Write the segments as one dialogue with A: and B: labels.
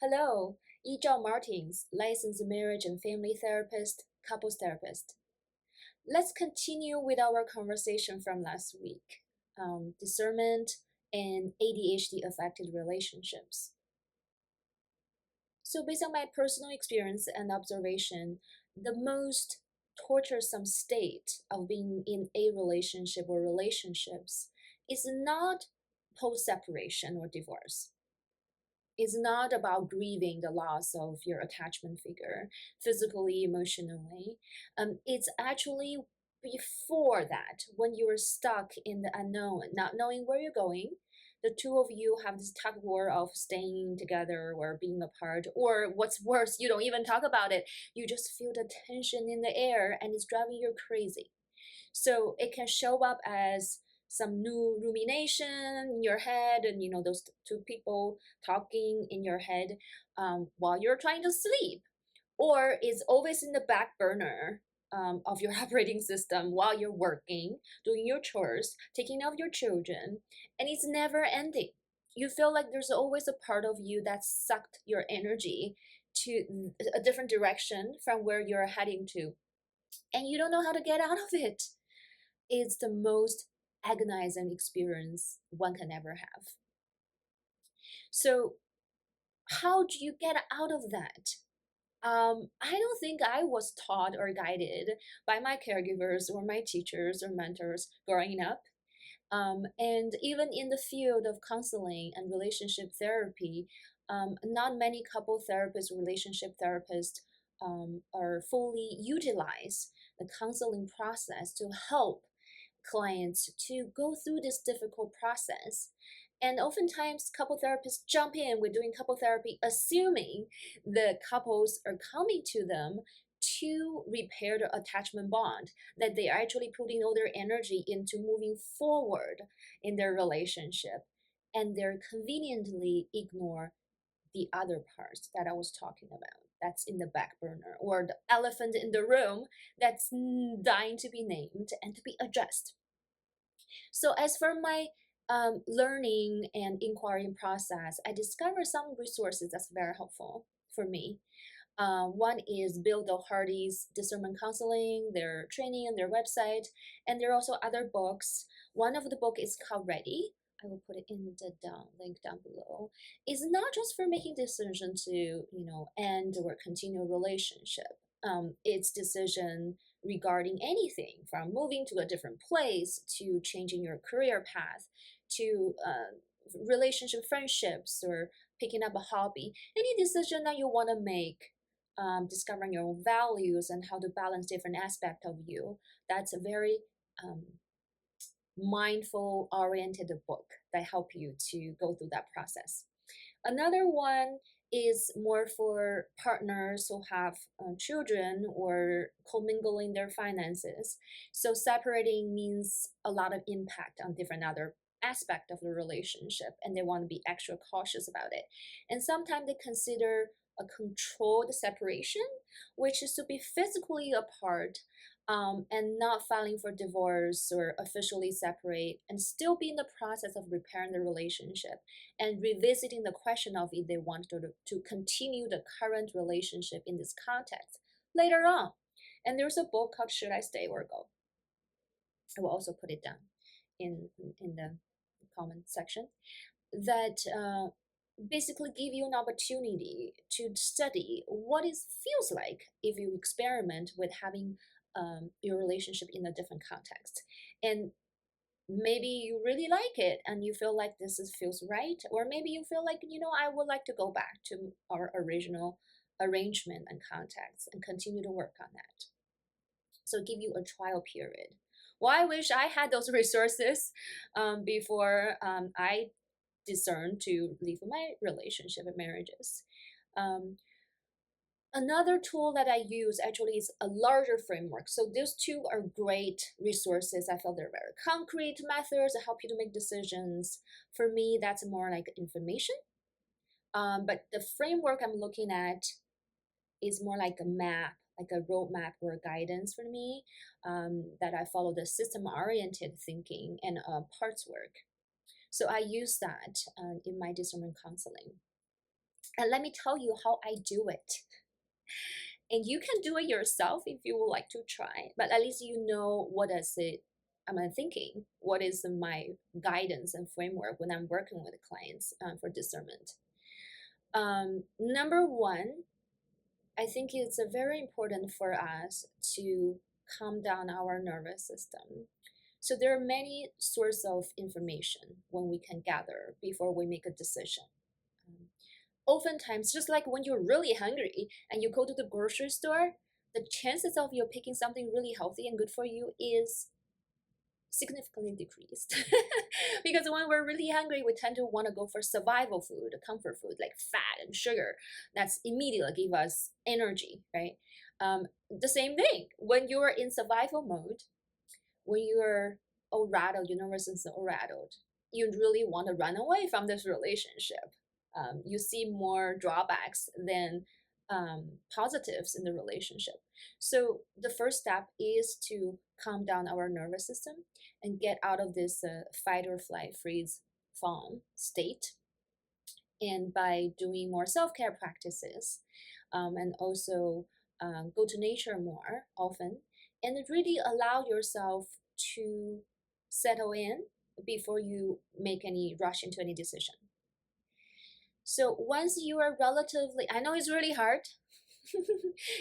A: Hello, Martins, licensed marriage and family therapist, couples therapist. Let's continue with our conversation from last week, discernment and ADHD-affected relationships. So based on my personal experience and observation, the most torturesome state of being in a relationship or relationships is not post-separation or divorce. It's not about grieving the loss of your attachment figure physically, emotionally. It's actually before that, when you're stuck in the unknown, not knowing where you're going. The two of you have this tug of war of staying together or being apart, or what's worse, you don't even talk about it. You just feel the tension in the air and it's driving you crazy. So it can show up as some new rumination in your head, and those two people talking in your head while you're trying to sleep, or it's always in the back burner of your operating system while you're working, doing your chores, taking care of your children, and it's never ending. You feel like there's always a part of you that sucked your energy to a different direction from where you're heading to, and you don't know how to get out of it. It's the most agonizing experience one can ever have. So, how do you get out of that? I don't think I was taught or guided by my caregivers or my teachers or mentors growing up. And even in the field of counseling and relationship therapy, not many couple therapists, relationship therapists are fully utilize the counseling process to help clients to go through this difficult process. And oftentimes, couple therapists jump in with doing couple therapy, assuming the couples are coming to them to repair the attachment bond, that they are actually putting all their energy into moving forward in their relationship. And they're conveniently ignore the other parts that I was talking about. That's in the back burner, or the elephant in the room that's dying to be named and to be addressed. So as for my learning and inquiry process, I discovered some resources that's very helpful for me. One is Bill Doherty's Discernment Counseling, their training and their website, and there are also other books. One of the book is called Ready. I will put it in the link down below. It's not just for making decision to end or continue a relationship. It's decision regarding anything from moving to a different place to changing your career path to relationship friendships or picking up a hobby. Any decision that you want to make, discovering your own values and how to balance different aspects of you. That's a very mindful oriented book that help you to go through that process. Another one is more for partners who have children or commingling their finances. So separating means a lot of impact on different other aspect of the relationship, and they want to be extra cautious about it. And sometimes they consider a controlled separation, which is to be physically apart, and not filing for divorce or officially separate, and still be in the process of repairing the relationship and revisiting the question of if they want to continue the current relationship in this context later on. And there's a book called Should I Stay or Go? I will also put it down in the comment section that basically give you an opportunity to study what it feels like if you experiment with having your relationship in a different context. And maybe you really like it and you feel like feels right, or maybe you feel like I would like to go back to our original arrangement and context and continue to work on that. So give you a trial period. Well, I wish I had those resources before I discerned to leave my relationship and marriages. Another tool that I use actually is a larger framework. So those two are great resources. I feel they're very concrete methods that help you to make decisions. For me, that's more like information. But the framework I'm looking at is more like a map, like a roadmap or a guidance for me, that I follow the system-oriented thinking and parts work. So I use that in my discernment counseling. And let me tell you how I do it. And you can do it yourself if you would like to try, but at least you know what is it am I thinking? What is my guidance and framework when I'm working with clients for discernment? Number one, I think it's very important for us to calm down our nervous system. So there are many sources of information when we can gather before we make a decision. Um, Oftentimes, just like when you're really hungry and you go to the grocery store, the chances of you picking something really healthy and good for you is significantly decreased. Because when we're really hungry, we tend to want to go for survival food, comfort food like fat and sugar. That's immediately give us energy, right? The same thing when you're in survival mode, when you're all rattled, your nervous system all rattled, you really want to run away from this relationship. You see more drawbacks than positives in the relationship. So the first step is to calm down our nervous system and get out of this fight or flight, freeze, fawn state. And by doing more self-care practices, and also go to nature more often, and really allow yourself to settle in before you make any rush into any decision. So once you are relatively, I know it's really hard,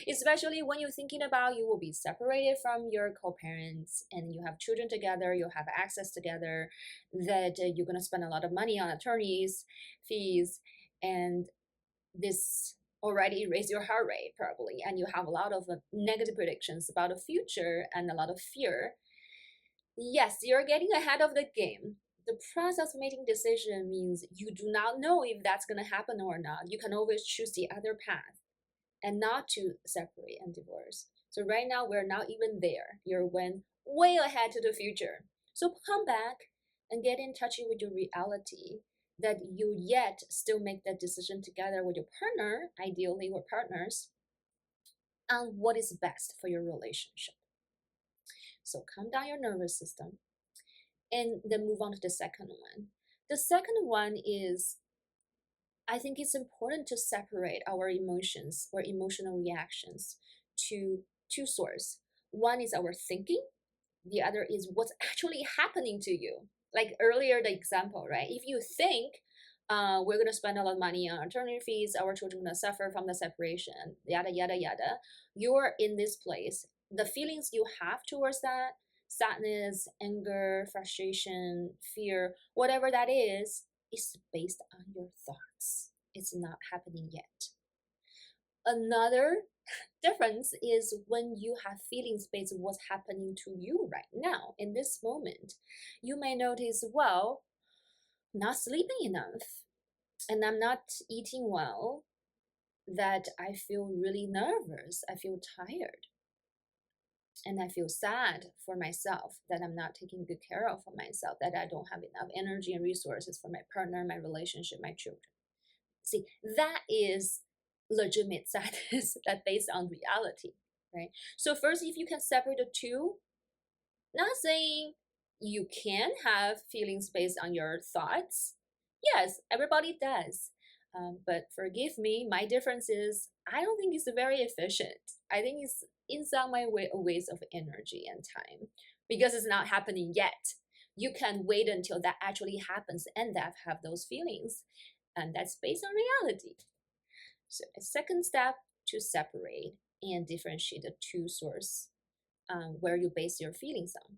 A: especially when you're thinking about you will be separated from your co-parents and you have children together, you have access together, that you're going to spend a lot of money on attorneys fees, and this already raise your heart rate probably, and you have a lot of negative predictions about the future and a lot of fear. Yes, you're getting ahead of the game. The process of making decision means you do not know if that's going to happen or not. You can always choose the other path and not to separate and divorce. So right now we're not even there. You're went way ahead to the future. So come back and get in touch with your reality, that you yet still make that decision together with your partner, ideally with partners, on what is best for your relationship. So calm down your nervous system and then move on to the second one. The second one is, I think it's important to separate our emotions or emotional reactions to two sources. One is our thinking, the other is what's actually happening to you. Like earlier, the example, right? If you think we're going to spend a lot of money on attorney fees, our children are going to suffer from the separation, yada, yada, yada, you're in this place. The feelings you have towards that, sadness, anger, frustration, fear, whatever that is based on your thoughts. It's not happening yet. Another difference is when you have feelings based on what's happening to you right now in this moment. You may notice, well, not sleeping enough and I'm not eating well, that I feel really nervous, I feel tired, and I feel sad for myself that I'm not taking good care of for myself, that I don't have enough energy and resources for my partner, my relationship, my children. See, that is legitimate sadness that based on reality, right? So first, if you can separate the two, not saying you can have feelings based on your thoughts. Yes, everybody does. But forgive me, my difference is I don't think it's very efficient. I think it's in some way a waste of energy and time because it's not happening yet. You can wait until that actually happens and that have those feelings, and that's based on reality. So a second step to separate and differentiate the two sources where you base your feelings on.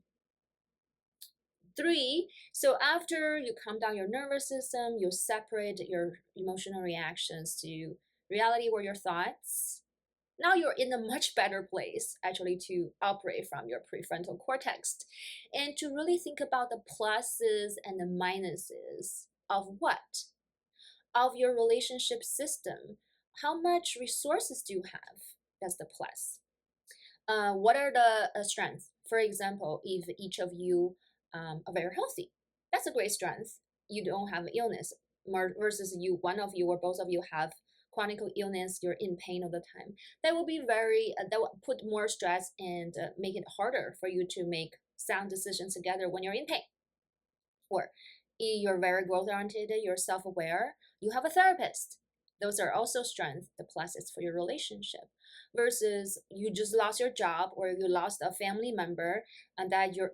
A: Three, so after you calm down your nervous system, you separate your emotional reactions to reality or your thoughts. Now you're in a much better place actually to operate from your prefrontal cortex and to really think about the pluses and the minuses of what? Of your relationship system. How much resources do you have? That's the plus. What are the strengths? For example, if each of you are very healthy, that's a great strength. You don't have illness versus you, one of you or both of you have chronic illness, you're in pain all the time. That will be that will put more stress and make it harder for you to make sound decisions together when you're in pain. Or you're very growth oriented, you're self aware, you have a therapist. Those are also strengths, the pluses for your relationship. Versus you just lost your job or you lost a family member and that you're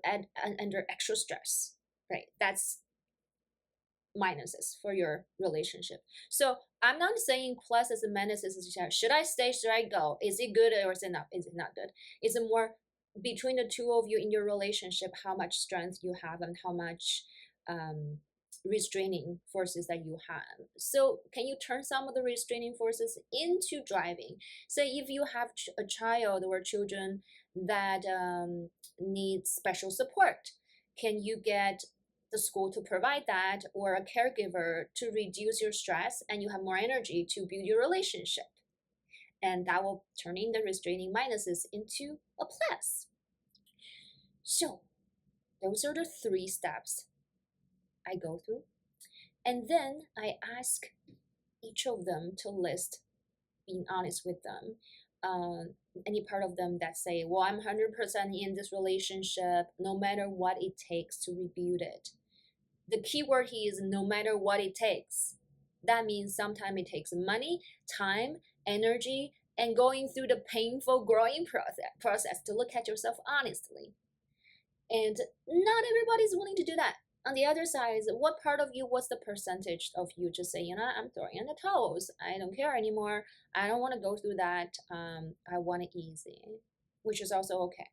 A: under extra stress, right? That's minuses for your relationship. So I'm not saying pluses and minuses. Should I stay? Should I go? Is it good or is it not? Is it not good? It's more between the two of you in your relationship, how much strength you have and how much um, restraining forces that you have. So can you turn some of the restraining forces into driving? Say if you have a child or children that need special support, can you get the school to provide that or a caregiver to reduce your stress and you have more energy to build your relationship, and that will turn in the restraining minuses into a plus. So those are the 3 steps I go through, and then I ask each of them to list, being honest with them, any part of them that say, well, I'm 100% in this relationship no matter what it takes to rebuild it. The key word here is no matter what it takes. That means sometimes it takes money, time, energy, and going through the painful growing process to look at yourself honestly. And not everybody's willing to do that. On the other side, what part of you, what's the percentage of you just say, I'm throwing in the towels. I don't care anymore. I don't want to go through that. I want it easy, which is also okay.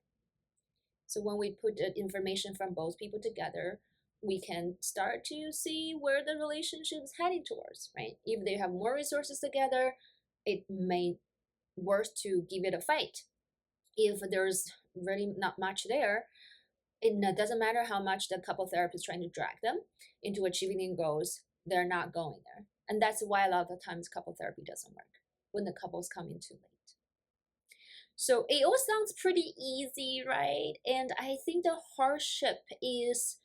A: So when we put the information from both people together, we can start to see where the relationship is heading towards, right? If they have more resources together, it may worth to give it a fight. If there's really not much there, it doesn't matter how much the couple therapist is trying to drag them into achieving their goals, they're not going there. And that's why a lot of times couple therapy doesn't work, when the couples come in too late. So it all sounds pretty easy, right? And I think the hardship is,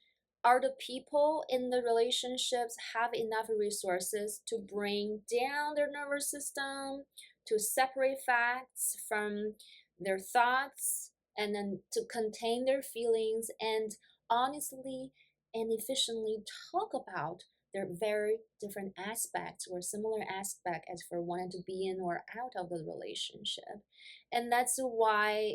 A: are the people in the relationships have enough resources to bring down their nervous system, to separate facts from their thoughts, and then to contain their feelings and honestly and efficiently talk about their very different aspects or similar aspect as for wanting to be in or out of the relationship. And that's why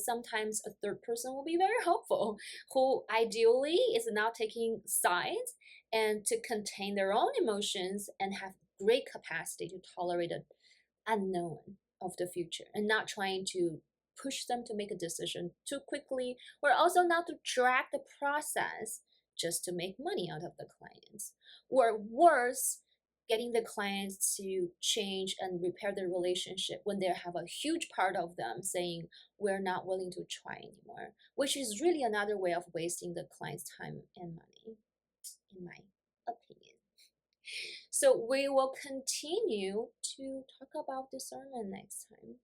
A: sometimes a third person will be very helpful, who ideally is now taking sides and to contain their own emotions and have great capacity to tolerate the unknown of the future and not trying to push them to make a decision too quickly, or also not to drag the process just to make money out of the clients, or worse, getting the clients to change and repair their relationship when they have a huge part of them saying we're not willing to try anymore, which is really another way of wasting the client's time and money, in my opinion. So we will continue to talk about discernment next time,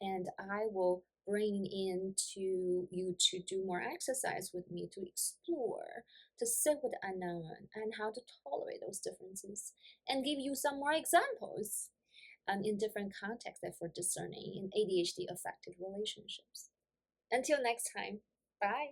A: and I will bring into you to do more exercise with me to explore, to sit with the unknown and how to tolerate those differences, and give you some more examples in different contexts for discerning in ADHD affected relationships. Until next time, bye.